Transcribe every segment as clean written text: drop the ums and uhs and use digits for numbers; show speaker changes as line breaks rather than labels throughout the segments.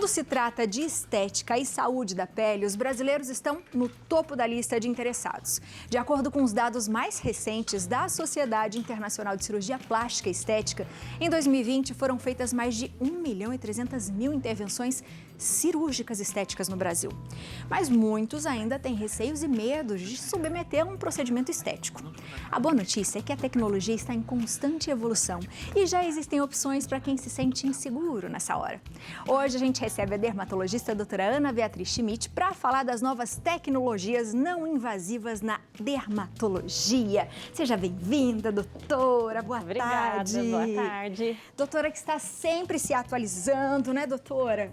Quando se trata de estética e saúde da pele, os brasileiros estão no topo da lista de interessados. De acordo com os dados mais recentes da Sociedade Internacional de Cirurgia Plástica e Estética, em 2020 foram feitas mais de 1.300.000 intervenções cirúrgicas estéticas no Brasil. Mas muitos ainda têm receios e medos de submeter a um procedimento estético. A boa notícia é que a tecnologia está em constante evolução e já existem opções para quem se sente inseguro nessa hora. Hoje a gente recebe a dermatologista a doutora Ana Beatriz Schmidt para falar das novas tecnologias não invasivas na dermatologia. Seja bem-vinda, doutora. Boa tarde.
Obrigada, boa tarde.
Doutora que está sempre se atualizando, né, doutora?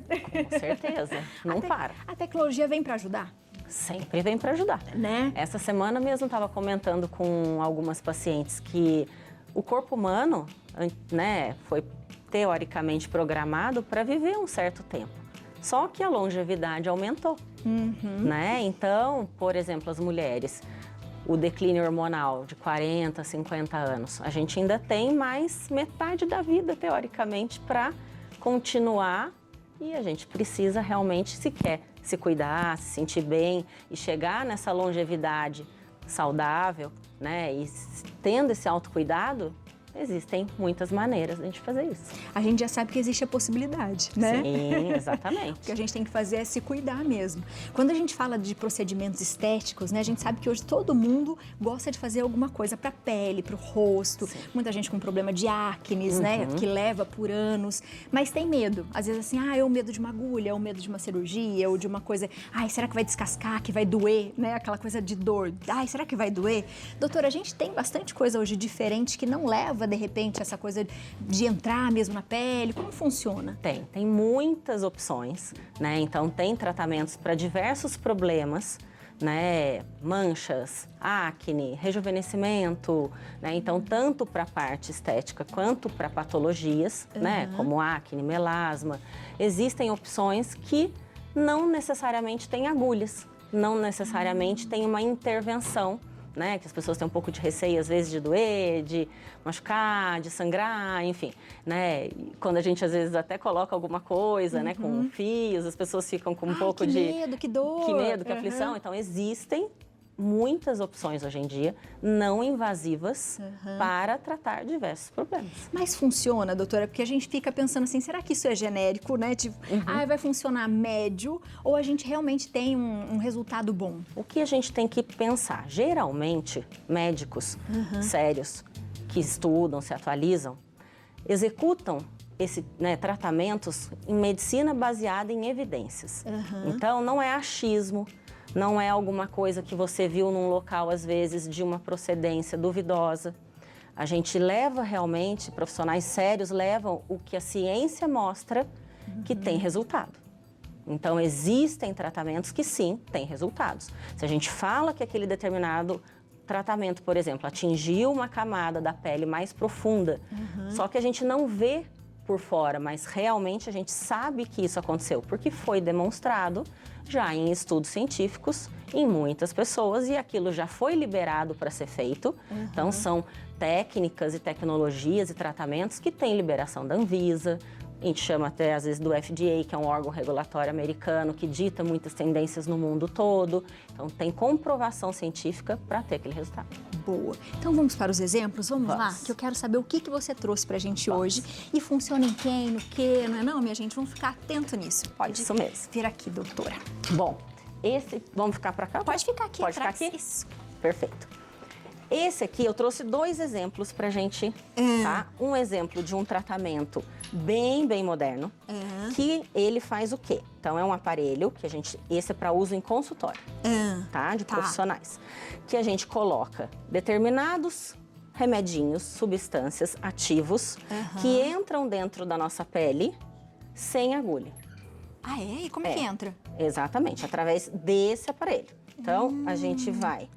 Com certeza, não para.
A tecnologia vem para ajudar?
Sempre vem para ajudar.
Né?
Essa semana mesmo estava comentando com algumas pacientes que o corpo humano, né, foi teoricamente programado para viver um certo tempo. Só que a longevidade aumentou, né? Então, por exemplo, as mulheres, o declínio hormonal de 40, 50 anos, a gente ainda tem mais metade da vida, teoricamente, para continuar. E a gente precisa realmente, se quer se cuidar, se sentir bem e chegar nessa longevidade saudável, né? E tendo esse autocuidado, existem muitas maneiras de a gente fazer isso.
A gente já sabe que existe a possibilidade, né?
Sim, exatamente.
O que a gente tem que fazer é se cuidar mesmo. Quando a gente fala de procedimentos estéticos, né, a gente sabe que hoje todo mundo gosta de fazer alguma coisa para a pele, para o rosto. Sim. Muita gente com problema de acne, né, que leva por anos, mas tem medo. Às vezes assim, é o medo de uma agulha, é o medo de uma cirurgia, ou de uma coisa, será que vai descascar, que vai doer, né? Aquela coisa de dor. Será que vai doer? Doutora, a gente tem bastante coisa hoje diferente que não leva de repente essa coisa de entrar mesmo na pele? Como funciona?
Tem muitas opções, né? Então tem tratamentos para diversos problemas, né? Manchas, acne, rejuvenescimento, né? Então tanto para a parte estética quanto para patologias, né? Como acne, melasma, existem opções que não necessariamente têm agulhas, não necessariamente tem uma intervenção, né, que as pessoas têm um pouco de receio, às vezes, de doer, de machucar, de sangrar, enfim, né, e quando a gente, às vezes, até coloca alguma coisa, né, com fios, as pessoas ficam com um pouco de...
que medo, que dor.
Que medo, que aflição. Então, existem muitas opções hoje em dia não invasivas para tratar diversos problemas.
Mas funciona, doutora? Porque a gente fica pensando assim, será que isso é genérico, né? Tipo, vai funcionar médio ou a gente realmente tem um resultado bom?
O que a gente tem que pensar? Geralmente, médicos sérios que estudam, se atualizam, executam tratamentos em medicina baseada em evidências. Então, não é achismo, não é alguma coisa que você viu num local, às vezes, de uma procedência duvidosa. A gente leva realmente, profissionais sérios levam o que a ciência mostra que tem resultado. Então, existem tratamentos que sim, têm resultados. Se a gente fala que aquele determinado tratamento, por exemplo, atingiu uma camada da pele mais profunda, só que a gente não vê por fora, mas realmente a gente sabe que isso aconteceu, porque foi demonstrado já em estudos científicos em muitas pessoas e aquilo já foi liberado para ser feito. Então, são técnicas e tecnologias e tratamentos que têm liberação da Anvisa. A gente chama até, às vezes, do FDA, que é um órgão regulatório americano que dita muitas tendências no mundo todo. Então, tem comprovação científica para ter aquele resultado.
Boa. Então, vamos para os exemplos? Vamos lá? Que eu quero saber o que você trouxe para a gente hoje. E funciona em quem, no quê, não é não, minha gente? Vamos ficar atento nisso. Pode
Isso mesmo.
vir aqui, doutora.
Bom, vamos ficar para cá?
Pode ficar aqui.
Pode ficar aqui?
Isso.
Perfeito. Esse aqui, eu trouxe 2 exemplos pra gente, tá? Um exemplo de um tratamento bem moderno, que ele faz o quê? Então, é um aparelho que esse é para uso em consultório, tá? De profissionais. Que a gente coloca determinados remedinhos, substâncias ativos, que entram dentro da nossa pele sem agulha.
E como é que entra?
Exatamente, através desse aparelho. Então, a gente vai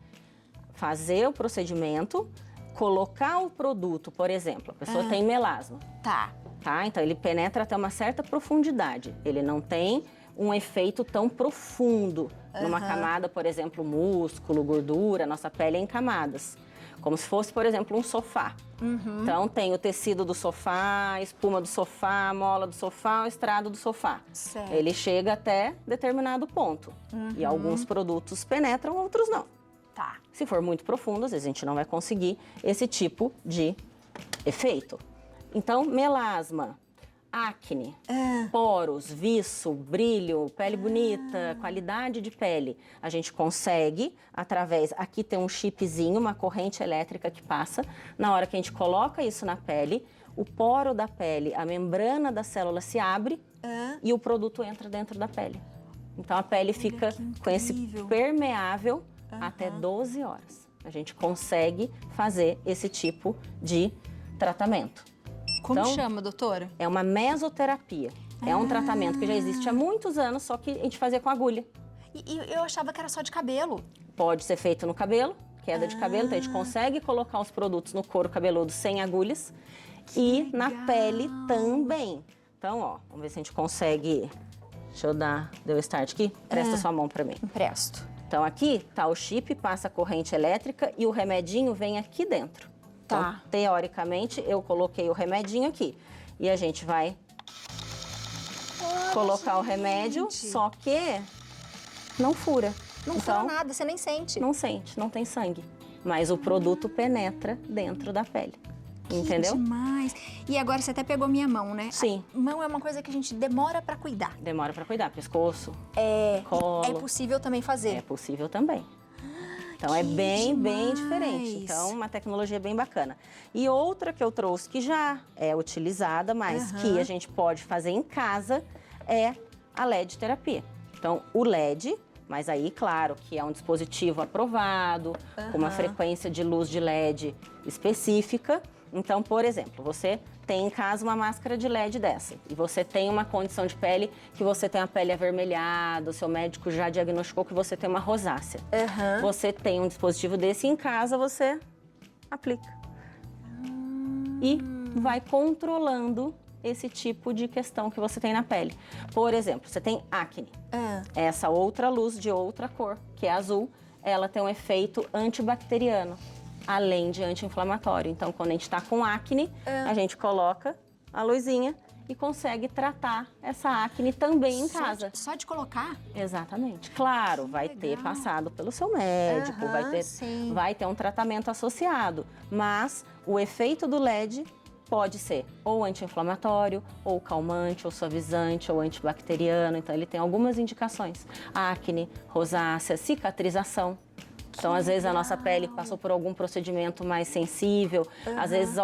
fazer o procedimento, colocar o produto, por exemplo, a pessoa tem melasma.
Tá.
Então, ele penetra até uma certa profundidade. Ele não tem um efeito tão profundo numa camada, por exemplo, músculo, gordura, nossa pele é em camadas. como se fosse, por exemplo, um sofá. Então, tem o tecido do sofá, a espuma do sofá, a mola do sofá, o estrado do sofá.
Certo.
Ele chega até determinado ponto. E alguns produtos penetram, outros não.
Tá.
Se for muito profundo, às vezes a gente não vai conseguir esse tipo de efeito. Então, melasma, acne, poros, viço, brilho, pele bonita, qualidade de pele. A gente consegue, através... Aqui tem um chipzinho, uma corrente elétrica que passa. Na hora que a gente coloca isso na pele, o poro da pele, a membrana da célula se abre e o produto entra dentro da pele. Então, a pele fica com esse permeável até 12 horas. A gente consegue fazer esse tipo de tratamento.
Como
Então,
chama, doutora?
É uma mesoterapia. É um tratamento que já existe há muitos anos, só que a gente fazia com agulha.
E eu achava que era só de cabelo.
Pode ser feito no cabelo, queda de cabelo, então a gente consegue colocar os produtos no couro cabeludo sem agulhas e na pele também. Então, ó, vamos ver se a gente consegue... Deixa eu dar... Deu start aqui? Presta sua mão pra mim.
Empresto.
Então, aqui tá o chip, passa a corrente elétrica e o remedinho vem aqui dentro.
Tá.
Então, teoricamente, eu coloquei o remedinho aqui. E a gente vai colocar o remédio, só que não fura.
Não fura nada, você nem sente.
Não sente, não tem sangue. Mas o produto penetra dentro da pele. Entendeu?
Que demais. E agora você até pegou minha mão, né?
Sim.
A mão é uma coisa que a gente demora pra cuidar.
Demora pra cuidar. Pescoço,
É
colo.
possível também fazer.
É possível também. Então, é
Que
bem
demais.
diferente. Então, uma tecnologia bem bacana. E outra que eu trouxe que já é utilizada, mas que a gente pode fazer em casa, é a LED terapia. Então, o LED, mas aí, claro, que é um dispositivo aprovado, com uma frequência de luz de LED específica. Então, por exemplo, você tem em casa uma máscara de LED dessa e você tem uma condição de pele que você tem a pele avermelhada, o seu médico já diagnosticou que você tem uma rosácea. Você tem um dispositivo desse em casa, você aplica. E vai controlando esse tipo de questão que você tem na pele. Por exemplo, você tem acne. Essa outra luz de outra cor, que é azul, ela tem um efeito antibacteriano, além de anti-inflamatório. Então, quando a gente está com acne, a gente coloca a luzinha e consegue tratar essa acne também em casa.
Só de colocar?
Exatamente. Claro, vai ter passado pelo seu médico, vai ter um tratamento associado. Mas o efeito do LED pode ser ou anti-inflamatório, ou calmante, ou suavizante, ou antibacteriano. Então, ele tem algumas indicações. Acne, rosácea, cicatrização. Então, às vezes, a nossa pele passou por algum procedimento mais sensível, às vezes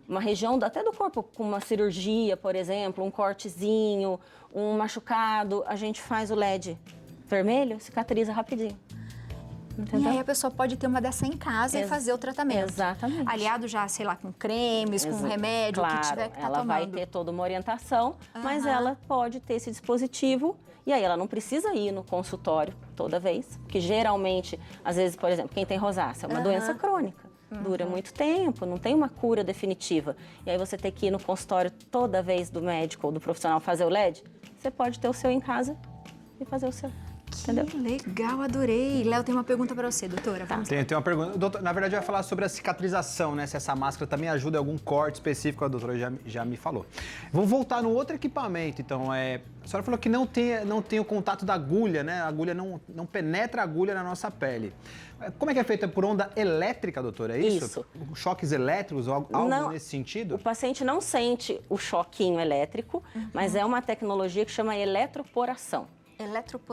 uma região até do corpo, com uma cirurgia, por exemplo, um cortezinho, um machucado, a gente faz o LED vermelho, cicatriza rapidinho. Entendeu?
E aí a pessoa pode ter uma dessa em casa e fazer o tratamento.
Exatamente.
Aliado já, sei lá, com cremes, com remédio,
claro,
o que tiver que estar
ela vai
tomando.
ter toda uma orientação, mas ela pode ter esse dispositivo e aí ela não precisa ir no consultório toda vez, porque geralmente, às vezes, por exemplo, quem tem rosácea é uma doença crônica, dura muito tempo, não tem uma cura definitiva. E aí você ter que ir no consultório toda vez do médico ou do profissional fazer o LED, você pode ter o seu em casa e fazer o seu. Entendeu?
Que legal, adorei. Léo, tem uma pergunta para você, doutora. Vamos lá.
Tem uma pergunta. Doutor, na verdade, vai falar sobre a cicatrização, né? Se essa máscara também ajuda em algum corte específico, a doutora já me falou. Vamos voltar no outro equipamento, então. A senhora falou que não tem o contato da agulha, né? A agulha não penetra a agulha na nossa pele. Como é que é feita? Por onda elétrica, doutora? É isso?
Isso.
Choques elétricos ou algo nesse sentido?
O paciente não sente o choquinho elétrico, mas é uma tecnologia que chama eletroporação.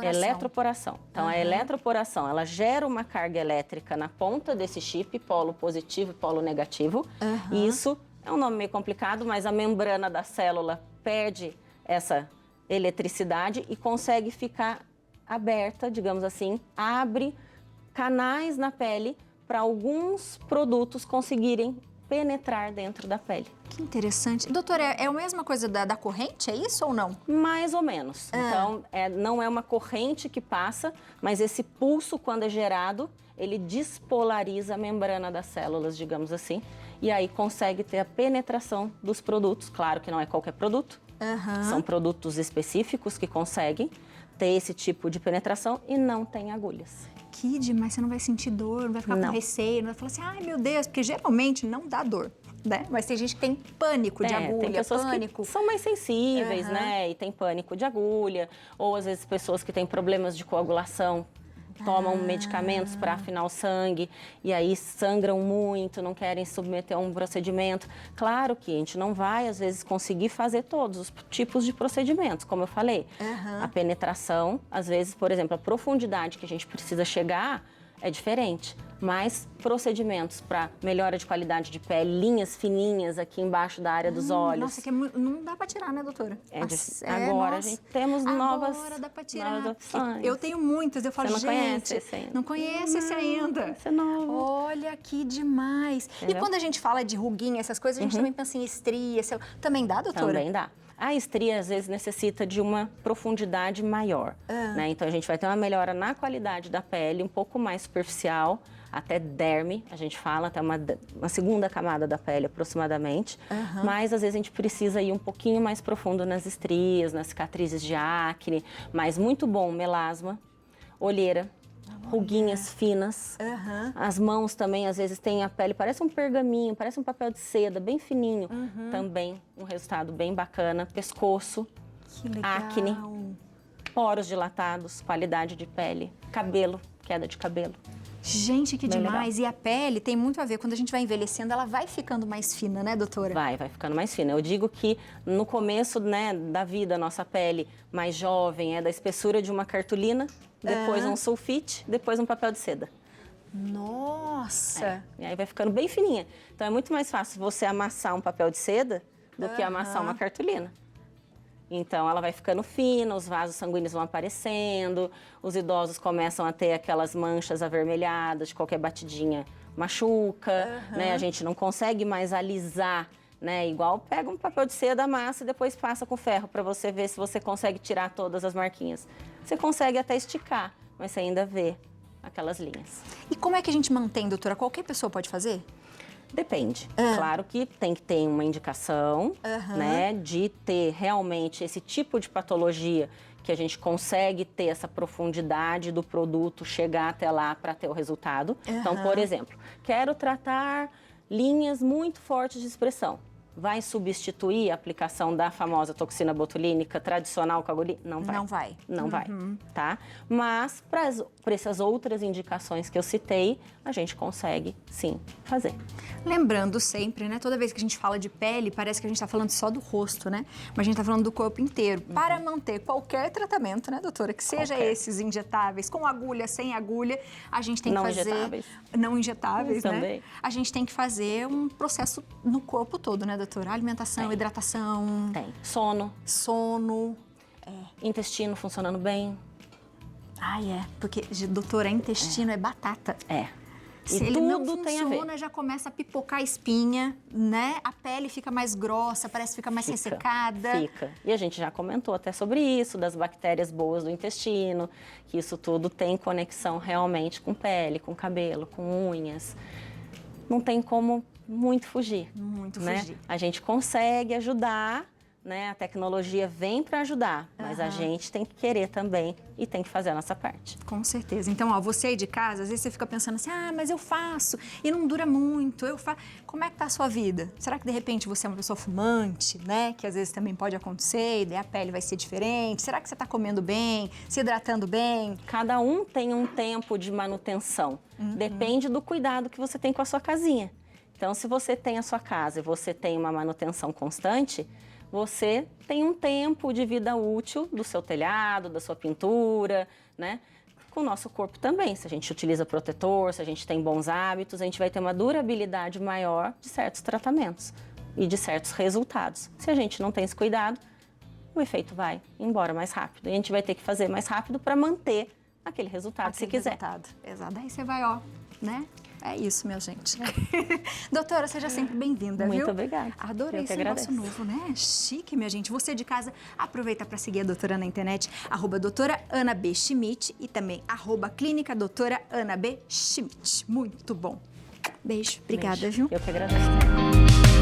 Eletroporação. Então, a eletroporação, ela gera uma carga elétrica na ponta desse chip, polo positivo e polo negativo. E isso é um nome meio complicado, mas a membrana da célula perde essa eletricidade e consegue ficar aberta, digamos assim, abre canais na pele para alguns produtos conseguirem penetrar dentro da pele.
Que interessante. Doutora, é a mesma coisa da corrente, é isso ou não?
Mais ou menos. Então, não é uma corrente que passa, mas esse pulso, quando é gerado, ele despolariza a membrana das células, digamos assim, e aí consegue ter a penetração dos produtos. Claro que não é qualquer produto, São produtos específicos que conseguem ter esse tipo de penetração e não tem agulhas.
Que demais, você não vai sentir dor, não vai ficar com receio, não vai falar assim, ai meu Deus, porque geralmente não dá dor, né? Mas tem gente que tem pânico de agulha,
tem pessoas
pânico.
que são mais sensíveis, né? E tem pânico de agulha, ou às vezes pessoas que têm problemas de coagulação, tomam medicamentos para afinar o sangue e aí sangram muito, não querem submeter a um procedimento. Claro que a gente não vai, às vezes, conseguir fazer todos os tipos de procedimentos, como eu falei. A penetração, às vezes, por exemplo, a profundidade que a gente precisa chegar é diferente, mas procedimentos para melhora de qualidade de pele, linhas fininhas aqui embaixo da área dos olhos.
Nossa, que não dá para tirar, né, doutora?
Agora a gente temos novas
Agora dá para tirar.
opções.
Eu tenho muitas, eu falo,
Você não
gente,
conhece esse ainda?
Não conhece esse ainda.
Esse é novo.
Olha que demais.
Entendeu?
E quando a gente fala de ruguinha, essas coisas, a gente também pensa em estria. Também dá, doutora?
Também dá. A estria, às vezes, necessita de uma profundidade maior, né? Então, a gente vai ter uma melhora na qualidade da pele, um pouco mais superficial, até derme, a gente fala, até uma segunda camada da pele, aproximadamente. Mas, às vezes, a gente precisa ir um pouquinho mais profundo nas estrias, nas cicatrizes de acne. Mas muito bom, melasma, olheira, ruguinhas finas. As mãos também, às vezes, tem a pele, parece um pergaminho, parece um papel de seda, bem fininho. Também um resultado bem bacana. Pescoço,
Que legal.
acne, poros dilatados, qualidade de pele, cabelo, queda de cabelo.
Gente, que
Bem
demais. E a pele tem muito a ver. Quando a gente vai envelhecendo, ela vai ficando mais fina, né, doutora?
Vai ficando mais fina. Eu digo que no começo, né, da vida, a nossa pele mais jovem é da espessura de uma cartolina, depois um sulfite, depois um papel de seda.
Nossa!
E aí vai ficando bem fininha. Então é muito mais fácil você amassar um papel de seda do que amassar uma cartolina. Então ela vai ficando fina, os vasos sanguíneos vão aparecendo, os idosos começam a ter aquelas manchas avermelhadas, de qualquer batidinha machuca, né? A gente não consegue mais alisar, né? Igual pega um papel de seda, amassa e depois passa com ferro para você ver se você consegue tirar todas as marquinhas. Você consegue até esticar, mas você ainda vê aquelas linhas.
E como é que a gente mantém, doutora? Qualquer pessoa pode fazer?
Depende. Claro que tem que ter uma indicação, né, de ter realmente esse tipo de patologia que a gente consegue ter essa profundidade do produto, chegar até lá para ter o resultado. Então, por exemplo, quero tratar linhas muito fortes de expressão. Vai substituir a aplicação da famosa toxina botulínica tradicional com agulha? Não vai.
Não vai.
Não vai, tá? Mas para essas outras indicações que eu citei, a gente consegue, sim, fazer.
Lembrando sempre, né? Toda vez que a gente fala de pele, parece que a gente está falando só do rosto, né? Mas a gente está falando do corpo inteiro. Para manter qualquer tratamento, né, doutora? Que seja esses injetáveis, com agulha, sem agulha, a gente tem que fazer...
Injetáveis.
Não injetáveis, né?
Também.
A gente tem que fazer um processo no corpo todo, né, doutora? Alimentação, hidratação...
Tem. Sono, intestino funcionando bem.
Ai, porque, doutora, intestino é batata. Se ele não
tem a ver.
funciona, já começa a pipocar a espinha, né? A pele fica mais grossa, parece que fica mais ressecada.
Fica. E a gente já comentou até sobre isso, das bactérias boas do intestino, que isso tudo tem conexão realmente com pele, com cabelo, com unhas. Não tem como muito fugir.
Muito
né?
fugir.
A gente consegue ajudar, né? A tecnologia vem para ajudar, mas a gente tem que querer também e tem que fazer a nossa parte.
Com certeza. Então, ó, você aí de casa, às vezes você fica pensando assim, mas eu faço e não dura muito, Como é que tá a sua vida? Será que, de repente, você é uma pessoa fumante, né? Que às vezes também pode acontecer e daí a pele vai ser diferente. Será que você tá comendo bem, se hidratando bem?
Cada um tem um tempo de manutenção. Depende do cuidado que você tem com a sua casinha. Então, se você tem a sua casa e você tem uma manutenção constante, você tem um tempo de vida útil do seu telhado, da sua pintura, né? Com o nosso corpo também. Se a gente utiliza protetor, se a gente tem bons hábitos, a gente vai ter uma durabilidade maior de certos tratamentos e de certos resultados. Se a gente não tem esse cuidado, o efeito vai embora mais rápido. E a gente vai ter que fazer mais rápido para manter aquele resultado, se quiser.
Exato. Daí você vai, né? É isso, minha gente. Doutora, seja sempre bem-vinda, viu?
Muito obrigada.
Adorei esse negócio novo, né? Chique, minha gente. Você de casa, aproveita para seguir a doutora na internet, @doutora Ana B. Schmidt e também @clínica doutora Ana B. Schmidt. Muito bom. Beijo. Obrigada, viu?
Eu que agradeço.